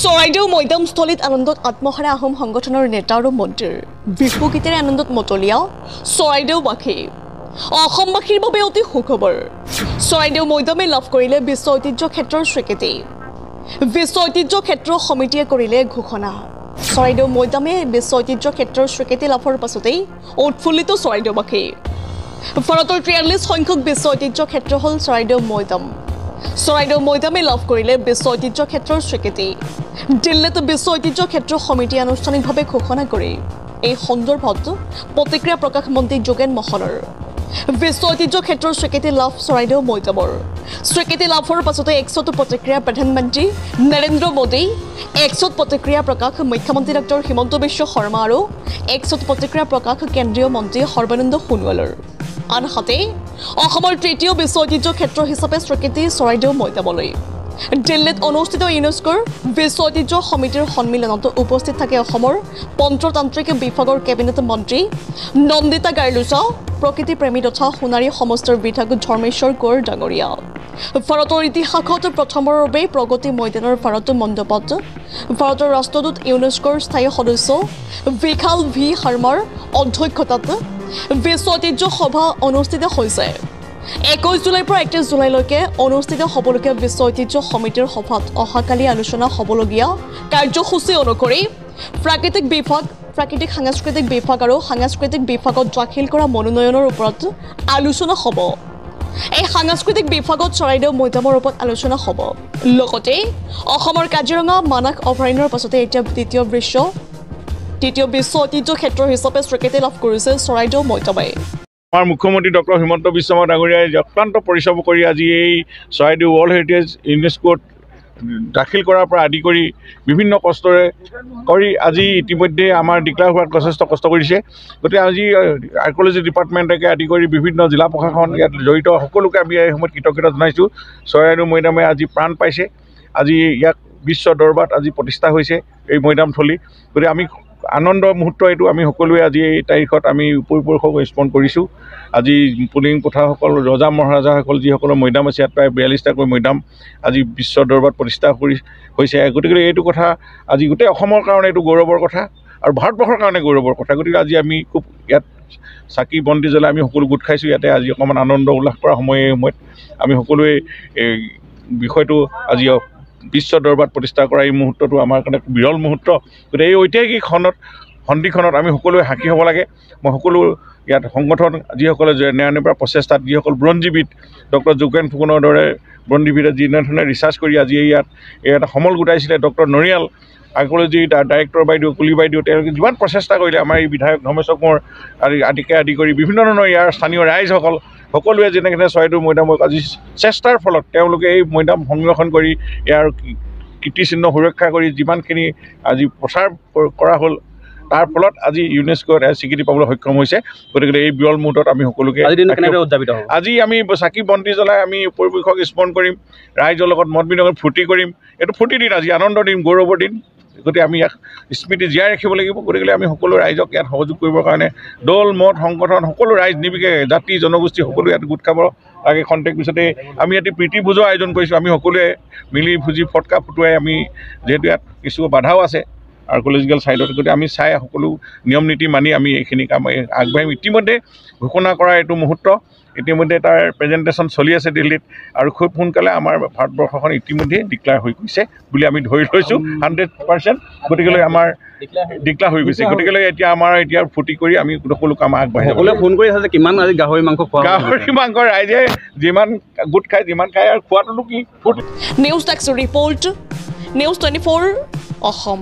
চৰাইদেউ মৈদামস্থলীত আনন্দত আত্মহাৰা আহোম সংগঠনৰ নেতা আৰু মন্ত্ৰীৰ বিহু গীতেৰে আনন্দত মতলীয়া চৰাইদেউবাসী অসমবাসীৰ বাবে অতি সুখবৰ চৰাইদেউ মৈদামে লাভ কৰিলে বিশ্ব ঐতিহ্য ক্ষেত্ৰৰ স্বীকৃতি বিশ্ব ঐতিহ্য ক্ষেত্ৰ সমিতিয়ে কৰিলে ঘোষণা চৰাইদেউ মৈদামে বিশ্ব ঐতিহ্য ক্ষেত্ৰৰ স্বীকৃতি লাভৰ পাছতেই উৎফুল্লিত চৰাইদেউবাসী ভাৰতৰ 43 সংখ্যক বিশ্ব ঐতিহ্য ক্ষেত্ৰ হ'ল চৰাইদেউ মৈদাম চৰাইদেউ মৈদামে লাভ কৰিলে বিশ্ব ঐতিহ্য ক্ষেত্ৰৰ স্বীকৃতি দিল্লীত বিশ্ব ঐতিহ্য ক্ষেত্ৰ সমিতি আনুষ্ঠানিকভাৱে ঘোষণা কৰি এই সন্দৰ্ভত প্ৰতিক্ৰিয়া প্ৰকাশ মন্ত্ৰী যোগেন মহনৰ বিশ্ব ঐতিহ্য ক্ষেত্ৰৰ স্বীকৃতি লাভ চৰাইদেউ মৈদামৰ স্বীকৃতি লাভৰ পাছতে একশত প্ৰতিক্ৰিয়া প্ৰধানমন্ত্ৰী নৰেন্দ্ৰ মোদী একশত প্ৰতিক্ৰিয়া প্ৰকাশ মুখ্যমন্ত্ৰী ডক্টৰ হিমন্ত বিশ্ব শৰ্মা আৰু একশত প্ৰতিক্ৰিয়া প্ৰকাশ কেন্দ্ৰীয় মন্ত্ৰী সৰ্বানন্দ সোণোৱালৰ আনহাতে অসমৰ তৃতীয় বিশ্ব ঐতিহ্য ক্ষেত্ৰ হিচাপে স্বীকৃতি চৰাইদেউ মৈদামলৈ দিল্লীত অনুষ্ঠিত ইউনেস্কোৰ বিশ্ব ঐতিহ্য সমিতিৰ সন্মিলনত উপস্থিত থাকে অসমৰ পন্ত্ৰতান্ত্ৰিক বিভাগৰ কেবিনেট মন্ত্ৰী নন্দিতা গাৰ্লুচা প্ৰকৃতি প্ৰেমী তথা সোণাৰী সমষ্টিৰ বিধায়ক ধৰ্মেশ্বৰ কোঁৱৰ ডাঙৰীয়া ভাৰতৰ ইতিহাসত প্ৰথমৰ বাবে প্ৰগতি মৈদানৰ ভাৰত মণ্ডপত ভাৰতৰ ৰাষ্ট্ৰদূত ইউনেস্কোৰ স্থায়ী সদস্য বিশাল ভি শৰ্মাৰ অধ্যক্ষতাত বিশ্ব ঐতিহ্য সভা অনুষ্ঠিত হৈছে 21 জুলাইৰ পৰা 31 জুলাইলৈকে অনুষ্ঠিত হ'বলগীয়া বিশ্ব ঐতিহ্য সমিতিৰ সভাত অহাকালি আলোচনা হ'বলগীয়া কাৰ্যসূচী অনুসৰি প্ৰাকৃতিক সাংস্কৃতিক বিভাগ আৰু সাংস্কৃতিক বিভাগত দাখিল কৰা মনোনয়নৰ ওপৰত আলোচনা হ'ব এই সাংস্কৃতিক বিভাগত চৰাইদেউ মৈদামৰ ওপৰত আলোচনা হ'ব লগতে অসমৰ কাজিৰঙা মানাহ অভয়াৰণ্যৰ পাছতে এতিয়া দ্বিতীয় বিশ্ব ঐতিহ্য ক্ষেত্ৰ হিচাপে স্বীকৃতি লাভ কৰিছে চৰাইদেউ মৈদামে আমাৰ মুখ্যমন্ত্ৰী ডক্টৰ হিমন্ত বিশ্ব শৰ্মা ডাঙৰীয়াই অত্যন্ত পৰিশ্ৰম কৰি আজি এই চৰাইদেউ ৱৰ্ল্ড হেৰিটেজ ইউনেস্কোত দাখিল কৰাৰ পৰা আদি কৰি বিভিন্ন কষ্টৰে কৰি আজি ইতিমধ্যে আমাৰ ডিক্লেয়াৰ হোৱাত যথেষ্ট কষ্ট কৰিছে গতিকে আজি আৰ্কিঅলজি ডিপাৰ্টমেণ্টকে আদি কৰি বিভিন্ন জিলা প্ৰশাসন ইয়াত জড়িত সকলোকে আমি এই সময়ত কৃতজ্ঞতা জনাইছোঁ চৰাইদেউ মৈদামে আজি প্ৰাণ পাইছে আজি ইয়াক বিশ্ব দৰবাৰত আজি প্ৰতিষ্ঠা হৈছে এই মৈদামথলী গতিকে আমি আনন্দ মুহূৰ্ত এইটো আমি সকলোৱে আজি এই তাৰিখত আমি উপৰিপুৰুষক স্মৰণ কৰিছোঁ আজি পুলিং পথাৰসকল ৰজা মহাৰাজাসকল যিসকলৰ মৈদাম আছে ইয়াত প্ৰায় 42টাকৈ মৈদাম আজি বিশ্ব দৰবাৰত প্ৰতিষ্ঠা হৈছে গতিকে এইটো কথা আজি গোটেই অসমৰ কাৰণে এইটো গৌৰৱৰ কথা আৰু ভাৰতবৰ্ষৰ কাৰণে গৌৰৱৰ কথা গতিকে আজি আমি খুব ইয়াত চাকি বন্তি জ্বলাই আমি সকলো গোট খাইছোঁ ইয়াতে আজি অকণমান আনন্দ উল্লাস কৰা সময়ত আমি সকলোৱে এই বিষয়টো আজি বিশ্ব দৰবাৰত প্ৰতিষ্ঠা কৰা এই মুহূৰ্তটো আমাৰ কাৰণে বিৰল মুহূৰ্ত গতিকে এই ঐতিহাসিক সন্ধিখনত আমি সকলোৱে সাক্ষী হ'ব লাগে মই সকলো ইয়াত সংগঠন যিসকলে নিৰানব্বৈ প্ৰচেষ্টাত যিসকল বুৰঞ্জীবিদ ডক্টৰ যোগেন ফুকনৰ দৰে বুৰঞ্জীবিদে যিধৰণে ৰিচাৰ্চ কৰি আজি ইয়াত এটা সমল গোটাইছিলে ডক্টৰ নৰিয়াল আৰ্কিঅলজি ডাইৰেক্টৰ বাইদেউ কুলি বাইদেউ তেওঁলোকে যিমান প্ৰচেষ্টা কৰিলে আমাৰ এই বিধায়ক ধৰ্মেশ্বৰ কোঁৱৰ আদি কৰি বিভিন্ন ধৰণৰ ইয়াৰ স্থানীয় ৰাইজসকল সকলোৱে যেনেকৈ চৰাইদেউ মৈদামক আজি চেষ্টাৰ ফলত তেওঁলোকে এই মৈদাম সংৰক্ষণ কৰি ইয়াৰ কীৰ্তিচিহ্ন সুৰক্ষা কৰি যিমানখিনি আজি প্ৰচাৰ কৰা হ'ল তাৰ ফলত আজি ইউনেস্কোত স্বীকৃতি পাবলৈ সক্ষম হৈছে গতিকে এই বিৰল মুহূৰ্তত আমি সকলোকে আজি আমি চাকি বন্তি জ্বলাই আমি পৰিৱেশক স্মৰণ কৰিম ৰাইজৰ লগত মত বিনিময় ফূৰ্তি কৰিম এইটো ফূৰ্তি দিন আজি আনন্দৰ দিন গৌৰৱৰ দিন গতিকে আমি ইয়াক স্মৃতি জীয়াই ৰাখিব লাগিব গতিকে আমি সকলো ৰাইজক ইয়াত সহযোগ কৰিবৰ কাৰণে দল মত সংগঠন সকলো ৰাইজ নিবিকে জাতি জনগোষ্ঠী সকলো ইয়াত গোট খাব লাগে খন্তেক পিছতে আমি ইয়াতে প্ৰীতি ভোজৰ আয়োজন কৰিছোঁ আমি সকলোৱে মিলি ভুজি ফটকা ফুটুৱাই আমি যিহেতু ইয়াত কিছু বাধাও আছে আৰ্কিঅলজিকেল ছাইডত গতিকে আমি চাই সকলো নিয়ম নীতি মানি আমি এইখিনি কাম আগবাঢ়িম ইতিমধ্যে ঘোষণা কৰা এইটো মুহূৰ্ত ইতিমধ্যে তাৰ প্ৰেজেণ্টেশ্যন চলি আছে দিল্লীত আৰু খুব সোনকালে আমাৰ ভাৰতবৰ্ষখন ইতিমধ্যে ডিক্লেয়াৰ হৈ গৈছে বুলি আমি ধৰি লৈছোঁ 100% গতিকেলৈ আমাৰ ডিক্লেয়াৰ হৈ গৈছে গতিকেলৈ এতিয়া আমাৰ এতিয়া ফূৰ্তি কৰি আমি সকলো কাম আগবাঢ়ি সকলোৱে ফোন কৰি আছে যে কিমান আজি গাহৰি মাংস খোৱা গাহৰি মাংস ৰাইজে যিমান গোট খায় যিমান খায় আৰু খোৱাটোনো কি news desk report news 24 Assam.